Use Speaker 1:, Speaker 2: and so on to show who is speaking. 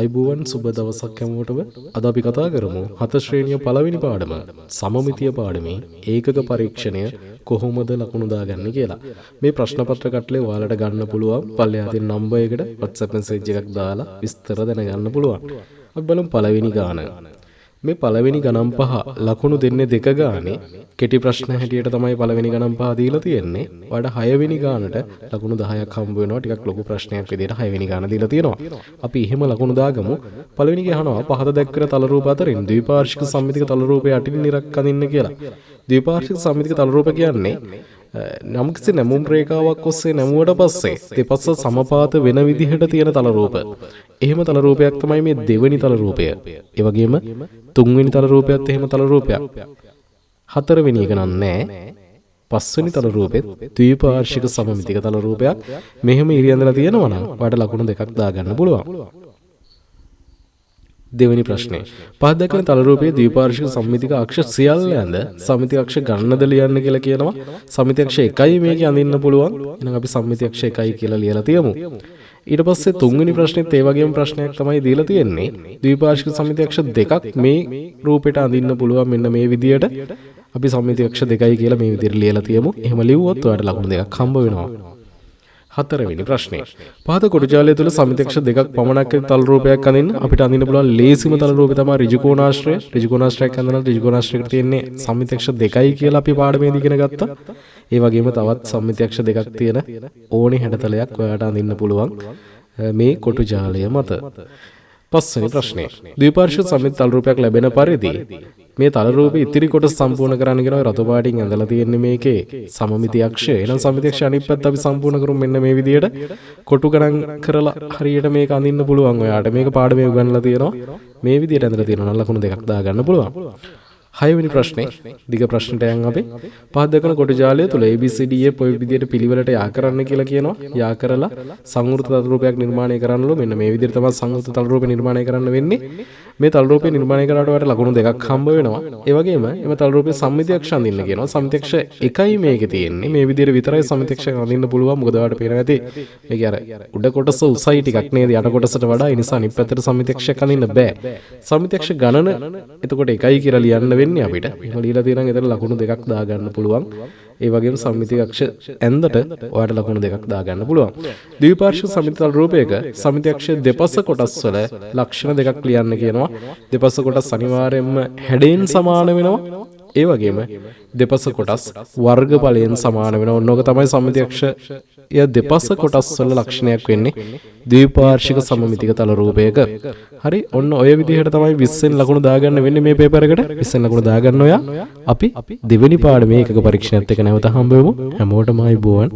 Speaker 1: අයිබෝවන් සුබ දවසක් හැමෝටම. අද අපි කතා කරමු 7 ශ්‍රේණිය පළවෙනි පාඩම සමමිතිය පාඩමේ ඒකක පරීක්ෂණය කොහොමද ලකුණු දාගන්නේ කියලා. මේ ප්‍රශ්න පත්‍ර කටලේ ඔයාලට ගන්න පුළුවන්. පල්ලෙහා තියෙන නම්බර් එකට WhatsApp message එකක් දාලා විස්තර දැනගන්න පුළුවන්. අපි බලමු පළවෙනි ගාන. මේ පළවෙනි ගණන් පහ ලකුණු දෙන්නේ දෙක ගානේ. කෙටි ප්‍රශ්න හැටියට තමයි පළවෙනි ගණන් පහ දීලා තියෙන්නේ. ඔයාලට 6 වෙනි ගානට ලකුණු 10ක් හම්බ වෙනවා. ටිකක් ලොකු ප්‍රශ්නයක් විදිහට 6 වෙනි ගාන දීලා තියෙනවා. අපි එහෙම ලකුණු දාගමු. පළවෙනි ගහනවා පහත දැක්වෙන තල රූප අතරින් ද්විපාර්ශ්වික සම්මිතික තල රූපය යටින් ඉරක් අඳින්න කියලා. ද්විපාර්ශ්වික සම්මිතික තල රූප කියන්නේ නම් කිසි නැමුම් රේඛාවක් ඔස්සේ නැමුවට පස්සේ දෙපස සමපාත වෙන විදිහට තියෙන තල රූප. එහෙම තල රූපයක් තමයි මේ දෙවෙනි තල රූපය. ඒ වගේම තුන්වෙනි තල රූපයත් එහෙම තල රූපයක්. හතරවෙනි එක නෑ. පස්වෙනි තල රූපෙත් ද්විපාර්ශ්වික සමමිතික තල රූපයක්. මෙහෙම ඉරියන්දලා තියෙනවා නම් ඔයාලට ලකුණු දෙකක් දාගන්න පුළුවන්. දෙවෙනි ප්‍රශ්නේ. පහ දක්වන තල රූපයේ ද්විපාර්ශ්වික සම්මිතික අක්ෂ සියල්ල ඇඳ සම්මිතික අක්ෂ ගණනද ලියන්න කියලා කියනවා. සම්මිතික අක්ෂ 1යි මේකේ අඳින්න පුළුවන්. එහෙනම් අපි සම්මිතික අක්ෂ 1යි කියලා ලියලා තියමු. ඊට පස්සේ තුන්වෙනි ප්‍රශ්නෙත් ඒ වගේම ප්‍රශ්නයක් තමයි දීලා තියෙන්නේ. ද්විපාර්ශ්වික සම්මිතික අක්ෂ දෙකක් මේ රූපෙට අඳින්න පුළුවන් මෙන්න මේ විදියට. අපි සම්මිතික අක්ෂ 2යි කියලා මේ විදියට ලියලා තියමු. එහෙම ලිව්වොත් ඔයාලට ලකුණු දෙකක් හම්බ වෙනවා. හතරවෙනි ප්‍රශ්නේ. පහත කොටු ජාලය තුල සමිතික්ෂ දෙකක් පමණක් තල රූපයක් අඳින්න අපිට අඳින්න පුළුවන් ලේසිම තල රූපය තමයි ඍජු කෝණාශ්‍රය. ඍජු කෝණාශ්‍රයක් අඳිනවා ඍජු කෝණාශ්‍රයකට තියෙන්නේ සමිතික්ෂ දෙකයි කියලා අපි පාඩමේදී ඉගෙන ගත්තා. ඒ වගේම තවත් සමිතික්ෂ දෙකක් තියෙන ඕනි හැඩතලයක් ඔයාලට අඳින්න පුළුවන් මේ කොටු ජාලය මත. පස්වෙනි ප්‍රශ්නේ. ද්විපාර්ශ්වික සම්මිත තල රූපයක් ලැබෙන පරිදි මේ තල රූපේ ඉතිරි කොටස සම්පූර්ණ කරන්න කියනවා. රතු පාටින් ඇඳලා තියෙන්නේ මේකේ සමමිති අක්ෂය. එහෙනම් සමමිති අක්ෂය අනිත් පැත්ත අපි සම්පූර්ණ කරමු මෙන්න මේ විදියට. කොටු ගණන් කරලා හරියට මේක අඳින්න පුළුවන් ඔයාලට. මේක පාඩමේ උගන්වලා තියෙනවා. මේ විදියට ඇඳලා තියෙනවා නම් ලකුණු දෙකක් දාගන්න පුළුවන්. 6 වෙනි ප්‍රශ්නේ. දිග ප්‍රශ්නට යන් අපි. පහ දක්වන කොටු ජාලය තුල ABCDF ඔය විදියට පිළිවෙලට යා කරන්න කියලා කියනවා. යා කරලා සංවෘත තල රූපයක් නිර්මාණය කරන්නලු. මෙන්න මේ විදියට තමයි සංවෘත තල රූපේ නිර්මාණය කරන්න වෙන්නේ. මේ තල රූපේ නිර්මාණය කරාට ඔයාලට ලකුණු දෙකක් හම්බ වෙනවා. ඒ වගේම එම තල රූපේ සම්මිති අක්ෂ අඳින්න කියනවා. සම්මිති අක්ෂ 1යි මේකේ තියෙන්නේ. මේ විදියට විතරයි සම්මිති අක්ෂ අඳින්න පුළුවන්. මොකද ඔයාලට පේනවා ඇති මේකේ අර උඩ කොටස උසයි ටිකක් නේද යට කොටසට වඩා. ඒ නිසා අනිත් පැත්තට සම්මිති අක්ෂයක් අඳින්න බෑ. සම්මිති අක්ෂ ගණන එතකොට 1යි කියලා ලියන්න වෙන්නේ අපිට. එහෙම ලියලා තියෙනම් එතන ලකුණු දෙකක් දාගන්න පුළුවන්. ඒ වගේම සම්මිතික අක්ෂ ඇඳට ඔයාලට ලකුණු දෙකක් දාගන්න පුළුවන්. ද්විපාර්ශ්වික සම්මිති තල රූපයක සම්මිති අක්ෂ දෙපස කොටස් වල ලක්ෂණ දෙකක් ලියන්න කියනවා. දෙපස කොටස් අනිවාර්යයෙන්ම හැඩයෙන් සමාන වෙනවා. ඒ වගේම දෙපස කොටස් වර්ගඵලයෙන් සමාන වෙනවා. ඕනෝක තමයි සම්මිති අක්ෂය දෙපස කොටස් වල ලක්ෂණයක් වෙන්නේ ද්විපාර්ශ්වික සමමිතික තල රූපයක. හරි ඔන්න ඔය විදිහට තමයි 20න් ලකුණු දාගන්න වෙන්නේ මේ පේපර් එකට. 20න් ලකුණු දාගන්න ඔයා. අපි දෙවෙනි පාඩමේ ඒකක පරීක්ෂණයත් එක්ක නැවත හම්බ වෙමු. හැමෝටම ආයිබෝවන්.